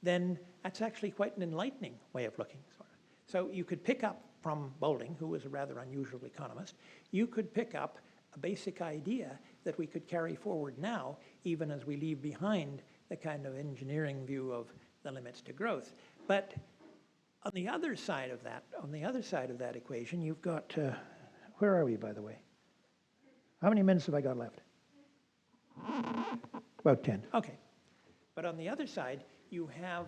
then that's actually quite an enlightening way of looking. So you could pick up from Boulding, who was a rather unusual economist, you could pick up a basic idea that we could carry forward now, even as we leave behind the kind of engineering view of the limits to growth. But on the other side of that, equation, you've got, where are we, by the way? How many minutes have I got left? About 10, okay. But on the other side, you have,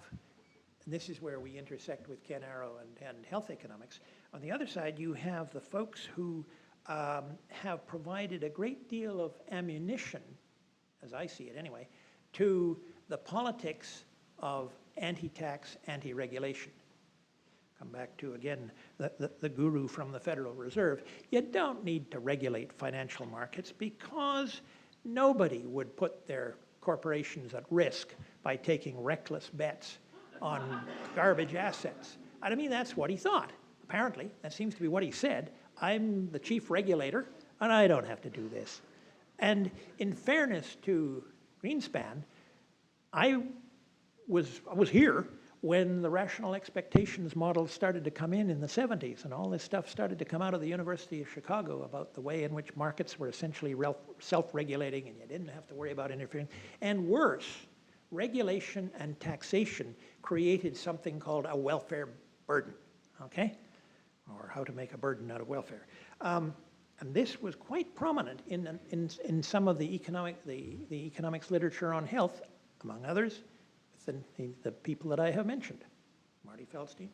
and this is where we intersect with Ken Arrow and health economics. On the other side, you have the folks who have provided a great deal of ammunition, as I see it anyway, to the politics of anti-tax, anti-regulation. Come back to, again, the guru from the Federal Reserve. You don't need to regulate financial markets because nobody would put their corporations at risk by taking reckless bets on garbage assets. I mean, that's what he thought. Apparently, that seems to be what he said. I'm the chief regulator, and I don't have to do this. And in fairness to Greenspan, I was here when the rational expectations model started to come in the 70s, and all this stuff started to come out of the University of Chicago about the way in which markets were essentially self-regulating and you didn't have to worry about interfering. And worse, regulation and taxation created something called a welfare burden, okay? Or how to make a burden out of welfare. And this was quite prominent in some of the economics literature on health, among others, the people that I have mentioned. Marty Feldstein,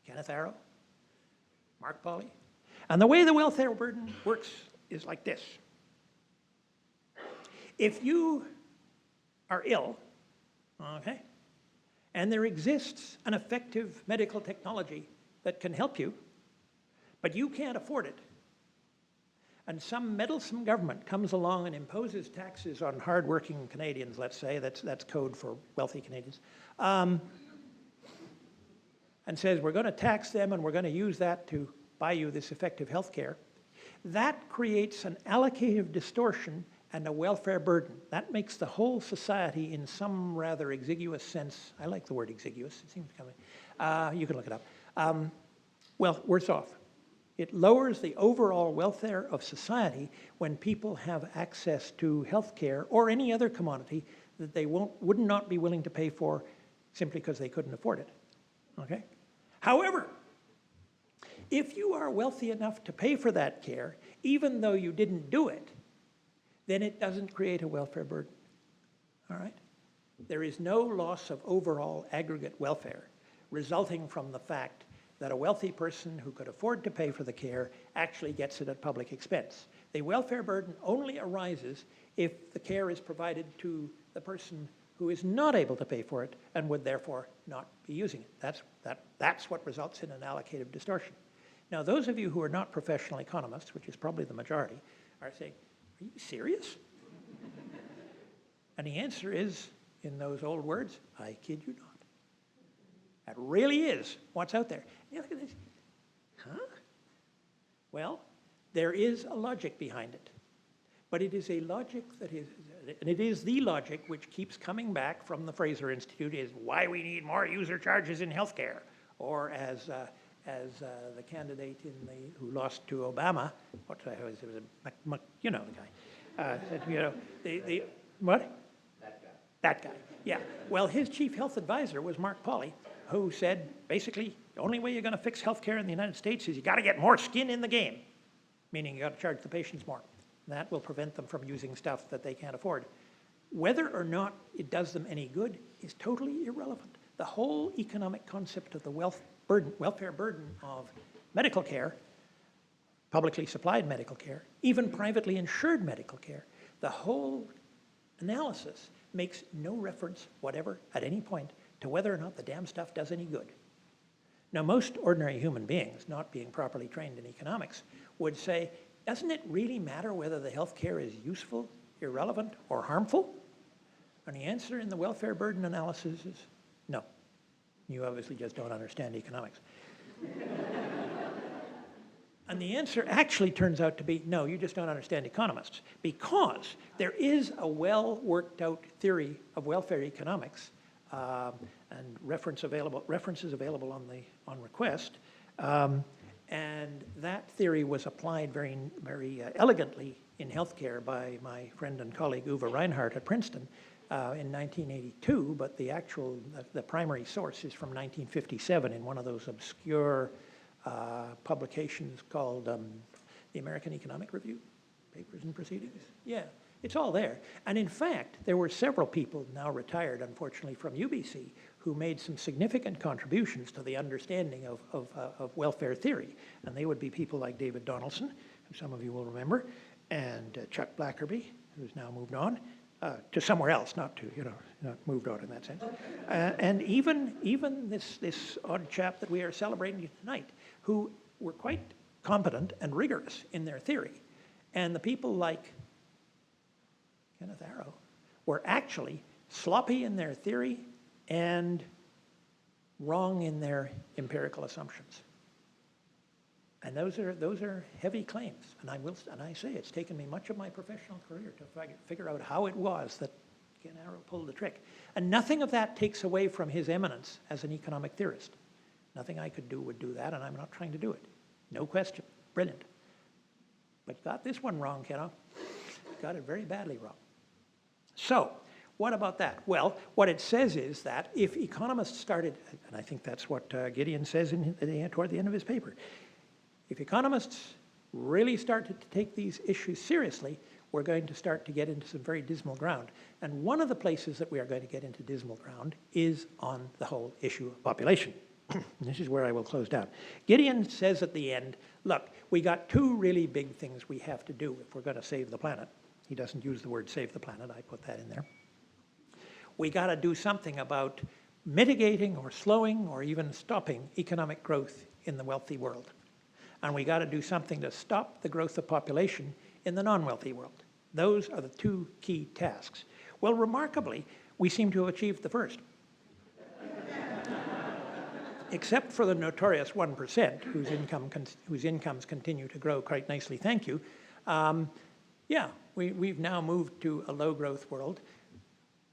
Kenneth Arrow, Mark Pauly. And the way the welfare burden works is like this. If you are ill, okay, and there exists an effective medical technology that can help you, but you can't afford it, and some meddlesome government comes along and imposes taxes on hard-working Canadians, let's say, that's code for wealthy Canadians, and says we're going to tax them and we're going to use that to buy you this effective health care, that creates an allocative distortion and a welfare burden. That makes the whole society, in some rather exiguous sense, I like the word exiguous, it seems coming, you can look it up, well, worse off. It lowers the overall welfare of society when people have access to health care or any other commodity that they would not be willing to pay for simply because they couldn't afford it, okay? However, if you are wealthy enough to pay for that care, even though you didn't do it, then it doesn't create a welfare burden, all right? There is no loss of overall aggregate welfare resulting from the fact that a wealthy person who could afford to pay for the care actually gets it at public expense. The welfare burden only arises if the care is provided to the person who is not able to pay for it and would therefore not be using it. That's what results in an allocative distortion. Now, those of you who are not professional economists, which is probably the majority, are saying, are you serious? And the answer is, in those old words, I kid you not. That really is what's out there. You look at this, huh? Well, there is a logic behind it. But it is a logic that is, and it is the logic which keeps coming back from the Fraser Institute, is why we need more user charges in healthcare. Or as the candidate who lost to Obama, you know the guy, said, you know, what? That guy, yeah. Well, his chief health advisor was Mark Pauly, who said, basically, the only way you're going to fix healthcare in the United States is you got to get more skin in the game, meaning you got to charge the patients more. That will prevent them from using stuff that they can't afford. Whether or not it does them any good is totally irrelevant. The whole economic concept of the welfare burden of medical care, publicly supplied medical care, even privately insured medical care, the whole analysis makes no reference whatever at any point to whether or not the damn stuff does any good. Now, most ordinary human beings, not being properly trained in economics, would say, doesn't it really matter whether the health care is useful, irrelevant, or harmful? And the answer in the welfare burden analysis is no. You obviously just don't understand economics. And the answer actually turns out to be, no, you just don't understand economists, because there is a well-worked out theory of welfare economics and references available on request. And that theory was applied very, very elegantly in healthcare by my friend and colleague Uwe Reinhardt at Princeton in 1982, but the primary source is from 1957 in one of those obscure publications called the American Economic Review, Papers and Proceedings. Yeah, it's all there. And in fact, there were several people, now retired unfortunately from UBC, who made some significant contributions to the understanding of welfare theory. And they would be people like David Donaldson, who some of you will remember, and Chuck Blackerby, who's now moved on to somewhere else, not moved on in that sense. And even this odd chap that we are celebrating tonight, who were quite competent and rigorous in their theory. And the people like Kenneth Arrow were actually sloppy in their theory and wrong in their empirical assumptions. And those are heavy claims. And I say it's taken me much of my professional career to figure out how it was that Ken Arrow pulled the trick. And nothing of that takes away from his eminence as an economic theorist. Nothing I could do would do that, and I'm not trying to do it. No question. Brilliant. But you got this one wrong, Kenno. Got it very badly wrong. So, what about that? Well, what it says is that if economists started, and I think that's what Gideon says toward the end of his paper, if economists really started to take these issues seriously, we're going to start to get into some very dismal ground. And one of the places that we are going to get into dismal ground is on the whole issue of population. This is where I will close down. Gideon says at the end, look, we got two really big things we have to do if we're going to save the planet. He doesn't use the word save the planet, I put that in there. We got to do something about mitigating or slowing or even stopping economic growth in the wealthy world. And we got to do something to stop the growth of population in the non-wealthy world. Those are the two key tasks. Well, remarkably, we seem to have achieved the first. Except for the notorious 1% whose incomes continue to grow quite nicely, thank you. We've now moved to a low-growth world.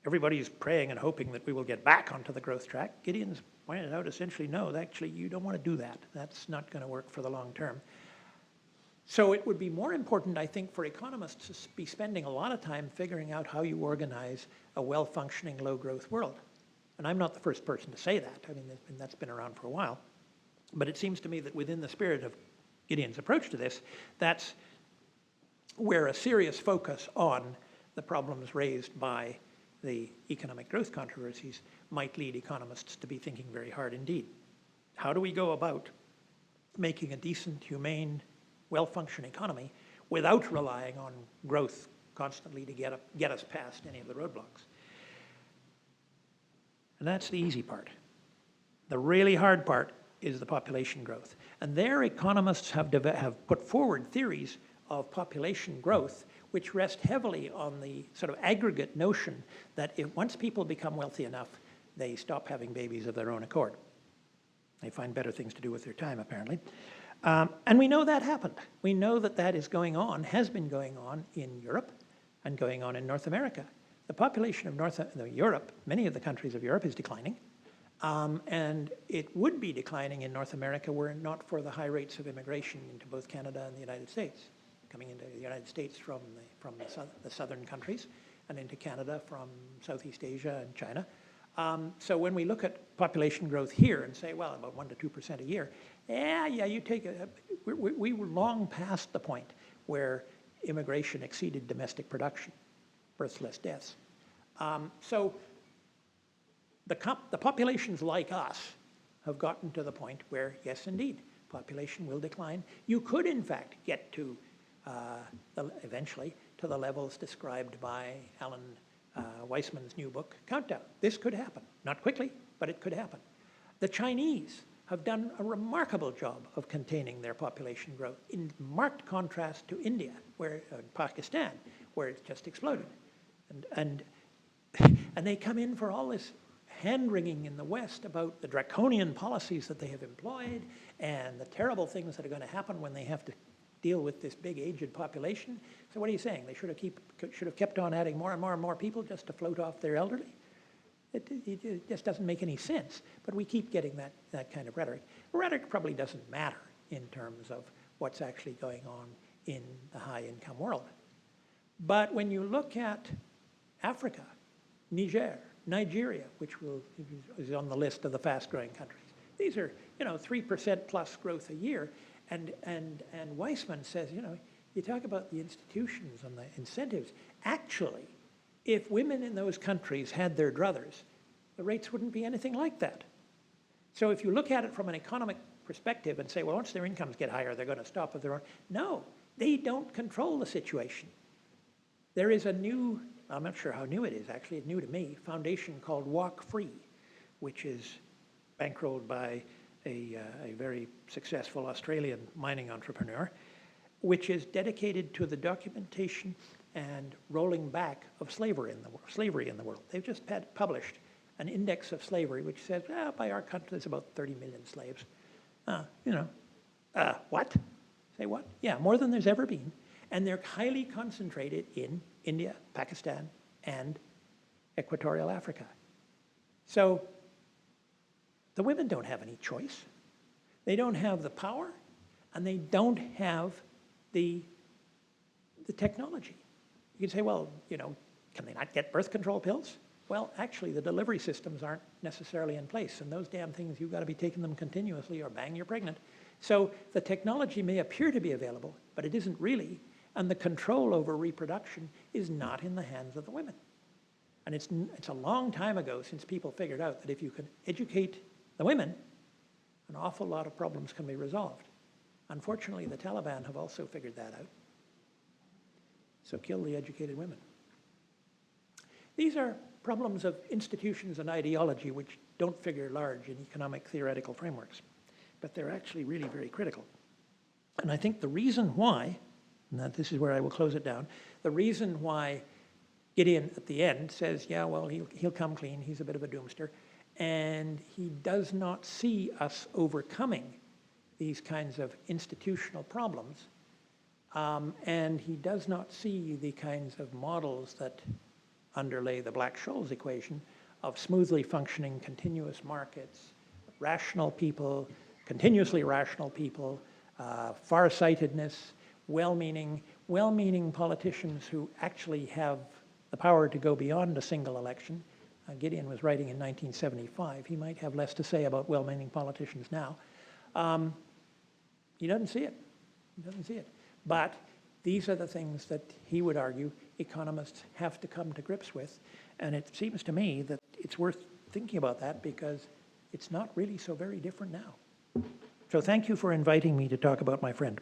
Everybody's praying and hoping that we will get back onto the growth track. Gideon's pointed out essentially, no, actually, you don't want to do that. That's not going to work for the long term. So it would be more important, I think, for economists to be spending a lot of time figuring out how you organize a well-functioning low-growth world. And I'm not the first person to say that. I mean, that's been around for a while. But it seems to me that within the spirit of Gideon's approach to this, that's where a serious focus on the problems raised by the economic growth controversies might lead economists to be thinking very hard indeed. How do we go about making a decent, humane, well-functioning economy without relying on growth constantly to get us past any of the roadblocks? And that's the easy part. The really hard part is the population growth. And there economists have put forward theories of population growth which rest heavily on the sort of aggregate notion that once people become wealthy enough, they stop having babies of their own accord. They find better things to do with their time, apparently. And we know that happened. We know that that is going on, has been going on in Europe and going on in North America. The population of Europe, many of the countries of Europe, is declining. And it would be declining in North America were it not for the high rates of immigration into both Canada and the United States, coming into the United States from the southern countries and into Canada from Southeast Asia and China. So when we look at population growth here and say, well, about 1 to 2% a year, you take we were long past the point where immigration exceeded domestic production, births less deaths. So the populations like us have gotten to the point where, yes, indeed, population will decline. You could, in fact, get to eventually to the levels described by Alan Weissman's new book, Countdown. This could happen. Not quickly, but it could happen. The Chinese have done a remarkable job of containing their population growth, in marked contrast to India, Pakistan, where it's just exploded. And they come in for all this hand-wringing in the West about the draconian policies that they have employed and the terrible things that are going to happen when they have to deal with this big aged population. So what are you saying? They should have kept on adding more and more and more people just to float off their elderly? It just doesn't make any sense. But we keep getting that kind of rhetoric. Rhetoric probably doesn't matter in terms of what's actually going on in the high-income world. But when you look at Africa, Nigeria, which is on the list of the fast-growing countries, these are 3% plus growth a year. And Weissman says, you talk about the institutions and the incentives. Actually, if women in those countries had their druthers, the rates wouldn't be anything like that. So if you look at it from an economic perspective and say, well, once their incomes get higher, they're going to stop with their own. No, they don't control the situation. There is a new, I'm not sure how new it is actually, it's new to me, foundation called Walk Free, which is bankrolled by a very successful Australian mining entrepreneur, which is dedicated to the documentation and rolling back of slavery in the world. They've just published an index of slavery which says, by our count, there's about 30 million slaves. What? Say what? Yeah, more than there's ever been. And they're highly concentrated in India, Pakistan, and Equatorial Africa. So the women don't have any choice. They don't have the power, and they don't have the technology. You can say, well, can they not get birth control pills? Well, actually, the delivery systems aren't necessarily in place, and those damn things, you've got to be taking them continuously or bang, you're pregnant. So the technology may appear to be available, but it isn't really, and the control over reproduction is not in the hands of the women. And it's a long time ago since people figured out that if you can educate the women, an awful lot of problems can be resolved. Unfortunately, the Taliban have also figured that out. So kill the educated women. These are problems of institutions and ideology which don't figure large in economic theoretical frameworks, but they're actually really very critical. And I think the reason why, and this is where I will close it down, the reason why Gideon at the end says, yeah, well, he'll come clean, he's a bit of a doomster, and he does not see us overcoming these kinds of institutional problems, and he does not see the kinds of models that underlay the Black-Scholes equation of smoothly functioning continuous markets, rational people, continuously rational people, far-sightedness, well-meaning politicians who actually have the power to go beyond a single election. Gideon was writing in 1975. He might have less to say about well-meaning politicians now. He doesn't see it. He doesn't see it. But these are the things that he would argue economists have to come to grips with. And it seems to me that it's worth thinking about that because it's not really so very different now. So thank you for inviting me to talk about my friend.